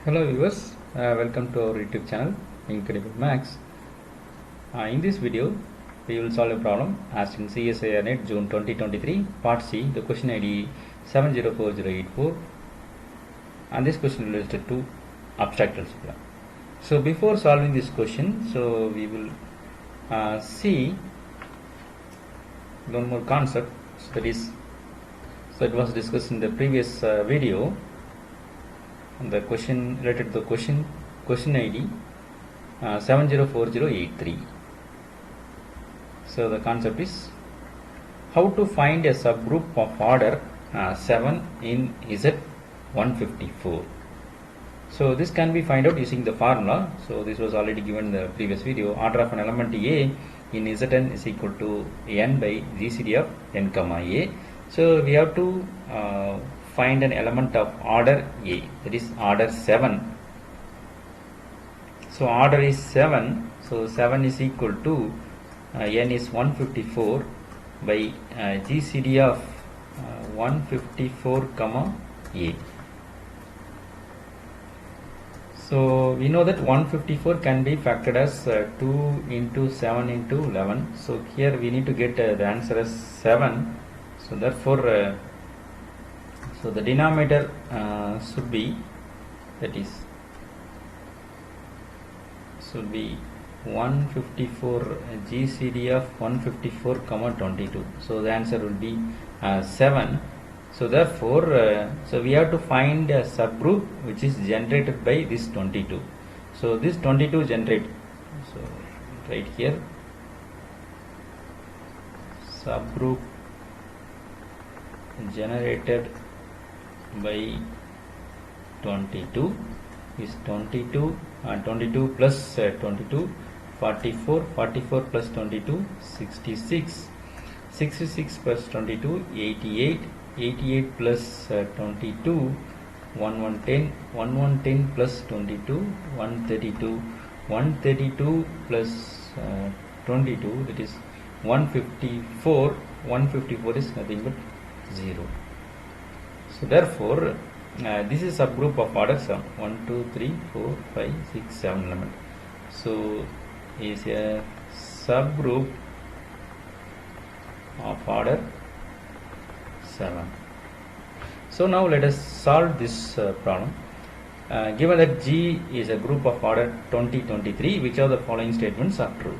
Hello viewers, welcome to our YouTube channel Incredible Max. In this video, we will solve a problem asked in CSIR NET June 2023 Part C, the question ID 704084, and this question related to abstract algebra. So before solving this question, so we will see one more concept, that is, so it was discussed in the previous video. The question related to the question ID 704083. So the concept is how to find a subgroup of order 7 in Z154. So this can be found out using the formula. So this was already given in the previous video. Order of an element A in Zn is equal to n by GCD of n comma A. So we have to find an element of order A, that is order 7. So order is 7, so 7 is equal to n is 154 by GCD of 154 comma A. So we know that 154 can be factored as 2 into 7 into 11. So here we need to get the answer as 7. So therefore so the denominator should be 154 GCD of 154 comma 22. So the answer will be 7. So therefore so we have to find a subgroup which is generated by this 22. So this 22 generate, so right here, subgroup generated by 22 is 22 22 plus 22 44 44 plus 22 66 66 plus 22 88 88 plus 22 1110 1110 plus 22 132 132 plus 22, that is 154. 154 is nothing but 0. So therefore this is subgroup of order 7. 1 2 3 4 5 6 7 element. So is a subgroup of order 7. So now let us solve this problem. Given that G is a group of order 2023, which of the following statements are true?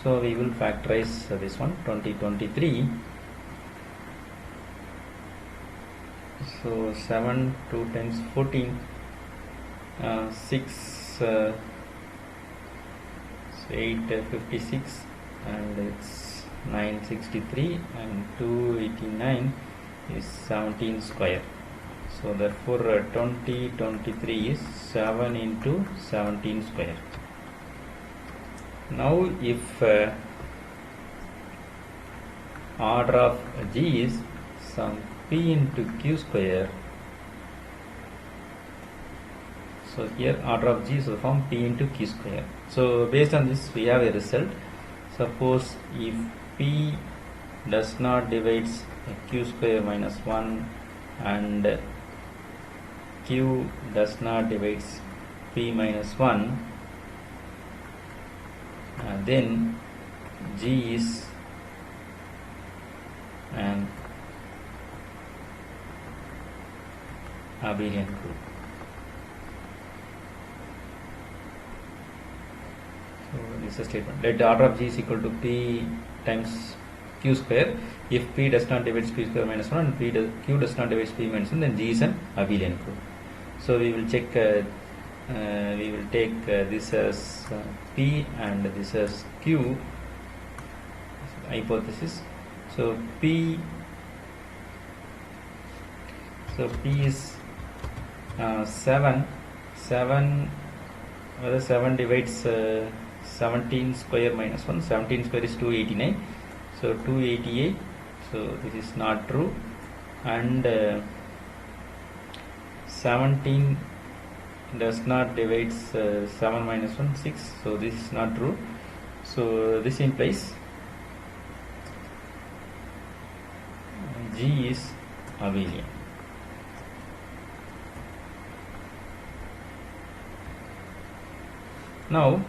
So we will factorize this one, 2023. So 7 2 times 14 6 8 56 and it's 963 and 289 is 17 square. So therefore 2023 is 7 into 17 square. Now if order of G is some P into Q square, so here order of G is the form P into Q square. So based on this we have a result. Suppose if P does not divides Q square minus 1 and Q does not divides P minus 1, then G is an Abelian group. So this is a statement. Let the order of G is equal to P times Q square. If P does not divide Q square minus 1 and Q does not divide P minus 1, then G is an Abelian group. So we will check, we will take this as P and this as Q, hypothesis. So P is 7, whether 7 divides 17 square minus 1, 17 square is 289, so 288, so this is not true, and 17 does not divide 7 minus 1, 6, so this is not true. So this implies G is abelian. Now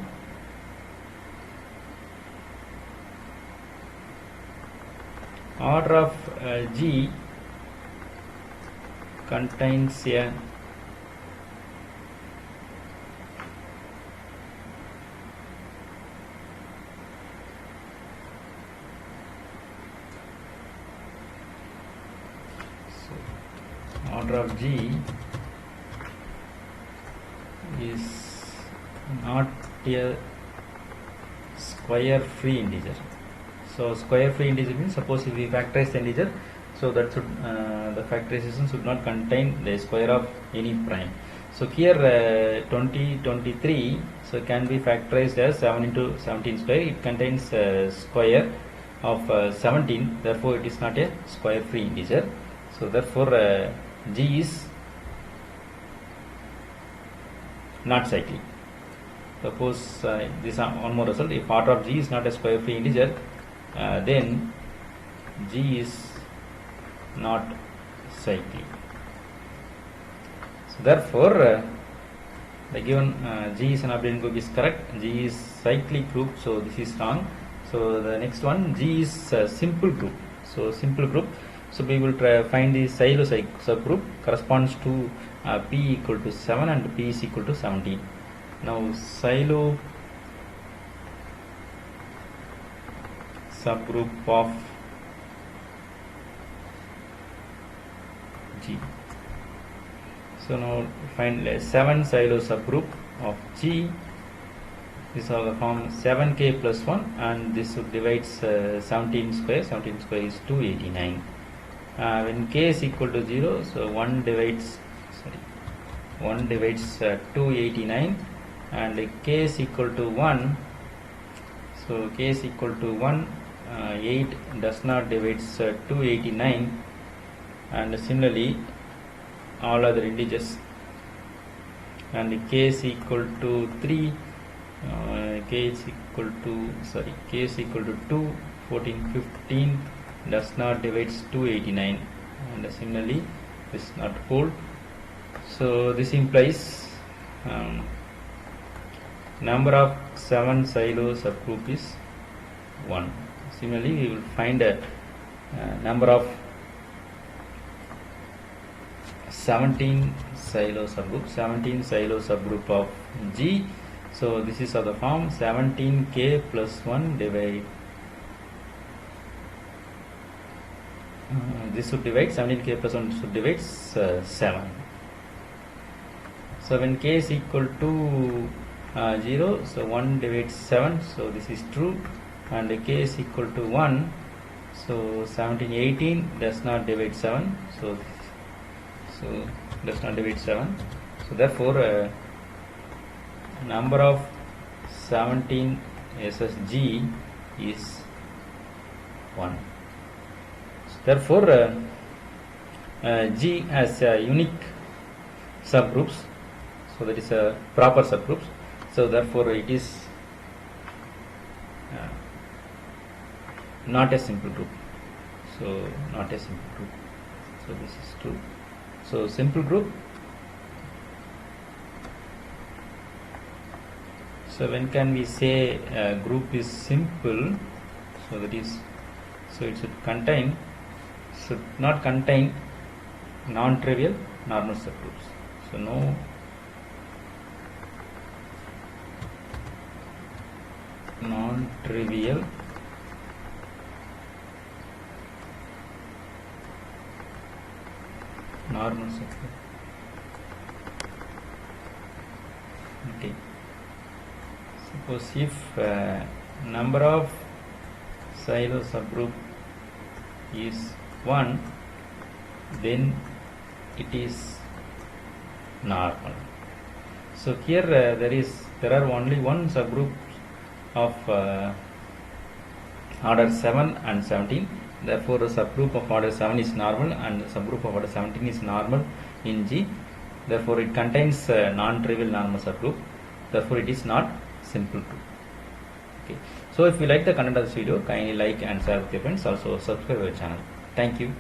order of G contains a order of G is not a square free integer. So square free integer means, suppose if we factorize the integer, so that should the factorization should not contain the square of any prime. So here 23, so can be factorized as 7 into 17 square. It contains square of 17, therefore it is not a square free integer. So therefore G is not cyclic. Suppose this one more result, if order of G is not a square free integer, then G is not cyclic. So therefore the given G is an Abelian group is correct. G is cyclic group, so this is wrong. So the next one, G is simple group. So simple group, so we will try find the Silo subgroup corresponds to P equal to 7 and P is equal to 17. Now Silo subgroup of G. So now find 7 Silo subgroup of G. These are the form 7k plus 1, and this divides 17 square. 17 square is 289. When k is equal to 0, so 1 divides 289, and k is equal to 1, so k is equal to 1, 8 does not divides 289, and similarly all other integers, and k is equal to 3, k is equal to 2, 14, 15 does not divides 289, and similarly this not hold. So this implies number of 7 Silo subgroup is 1. Similarly we will find a number of 17 Silo subgroup of G. So this is of the form 17k plus 1 divide this should divide 17k plus 1 should divide 7. So when k is equal to 0, so 1 divides 7, so this is true, and k is equal to 1, so 17, 18 does not divide 7, so does not divide 7. So therefore number of 17 SSG is 1. So therefore G has unique subgroups, so that is a proper subgroups. So therefore it is not a simple group. So not a simple group. So this is true. So simple group. So when can we say a group is simple? So that is, so it should not contain non-trivial normal subgroups. So no non-trivial normal subgroup. Okay. Suppose if number of Silo subgroup is 1, then it is normal. So here there are only one subgroup of order 7 and 17. Therefore the subgroup of order 7 is normal and the subgroup of order 17 is normal in G. Therefore it contains non-trivial normal subgroup. Therefore it is not simple group. Okay. So if you like the content of this video, kindly like and share with your friends. Also subscribe our channel. Thank you.